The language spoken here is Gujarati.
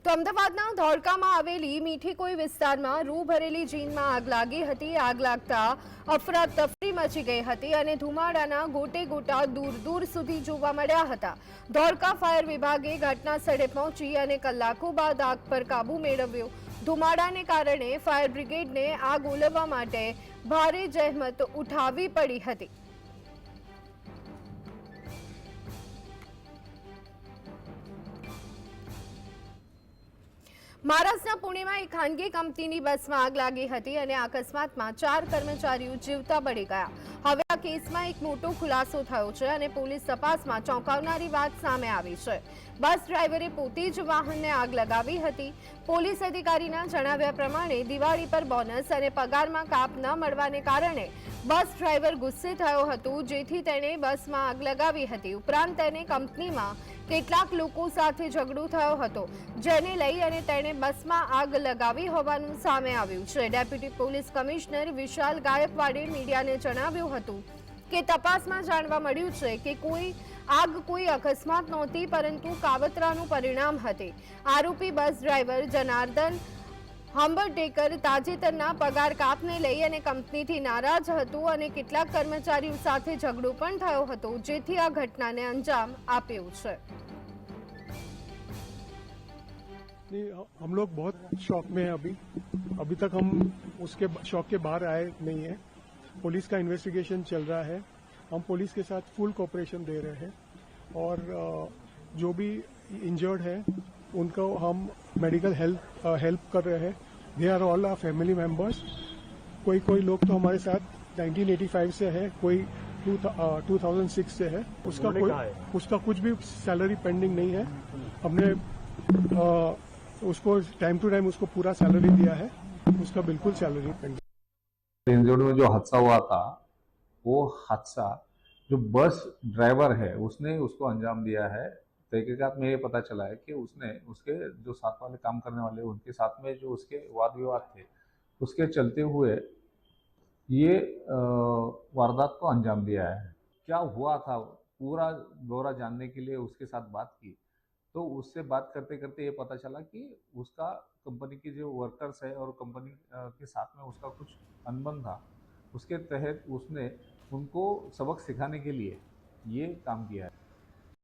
તો અમદાવાદના ધોળકામાં આવેલી મીઠી કોઈ વિસ્તારમાં રૂ ભરેલી જીનમાં આગ લાગી હતી। આગ લાગતા અફરાતફરી મચી ગઈ હતી અને ધુમાડાના ગોટે ગોટા દૂર દૂર સુધી જોવા મળ્યા હતા। ધોળકા ફાયર વિભાગે ઘટના સ્થળે પહોંચી અને કલાકો બાદ આગ પર કાબુ મેળવ્યો। ધુમાડાને કારણે ફાયર બ્રિગેડને આગ ઓલવવા માટે ભારે જહેમત ઉઠાવવી પડી હતી। મહારાષ્ટ્રના પુણેમાં એક ખાનગી કંપનીની બસમાં આગ લાગી હતી અને આ અકસ્માતમાં 4 કર્મચારીઓ જીવતા બળી ગયા। હવે આ કેસમાં એક મોટો ખુલાસો થયો છે અને પોલીસ તપાસમાં ચોંકાવનારી વાત સામે આવી છે। બસ ડ્રાઈવરે પોતે જ વાહનને આગ લગાવી હતી। પોલીસ અધિકારીના જણાવ્યા પ્રમાણે દિવાળી પર બોનસ અને પગારમાં કાપ ન મળવાને કારણે બસ ડ્રાઈવર ગુસ્સે થયો હતો, જેથી તેણે બસમાં આગ લગાવી હતી। ઉપરાંત તેને કંપનીમાં કેટલાક લોકો સાથે ઝઘડો થયો હતો, જેને લઈ અને તેણે બસમાં આગ લગાવી હોવાનું સામે આવ્યું છે। ડેપ્યુટી પોલીસ કમિશનર વિશાલ ગાયકવાડે મીડિયાને જણાવ્યું હતું કે તપાસમાં જાણવા મળ્યું છે કે આગ કોઈ અકસ્માત નહોતી, પરંતુ કાવતરાનું પરિણામ હતી। આરોપી બસ ડ્રાઈવર જનાર્દન હંબરટેકર તાજેતરના પગાર કાપને લઈ અને કંપનીથી નારાજ હતો અને કેટલાક કર્મચારીઓ સાથે ઝઘડો પણ થયો હતો, જેથી આ ઘટનાને અંજામ આપ્યો છે। हम लोग बहुत शॉक में हैं। अभी तक हम उसके शॉक के बाहर आए नहीं हैं। पुलिस का इन्वेस्टिगेशन चल रहा है। हम पुलिस के साथ फुल कोऑपरेशन दे रहे हैं और जो भी इंजर्ड हैं उनको हम मेडिकल हेल्प कर रहे हैं। They are all our family members. कोई लोग तो हमारे साथ 1985 से है, कोई 2006 से है। उसका कुछ भी सैलरी पेंडिंग नहीं है। हमने उसको टाइम टू टाइम उसको पूरा सैलरी दिया है। उसका बिल्कुल सैलरी पेंडिंग। इंजर्ड में जो हादसा हुआ था, वो हादसा जो बस ड्राइवर है उसने उसको अंजाम दिया है। तहकीकात में ये पता चला है कि उसने उसके जो साथ वाले काम करने वाले उनके साथ में जो उसके वाद विवाद थे, उसके चलते हुए ये वारदात को अंजाम दिया है। क्या हुआ था पूरा ब्यौरा जानने के लिए उसके साथ बात की, तो उससे बात करते करते ये पता चला कि उसका कंपनी के जो वर्कर्स है और कंपनी के साथ में उसका कुछ अनबन था। उसके तहत उसने उनको सबक सिखाने के लिए ये काम किया है।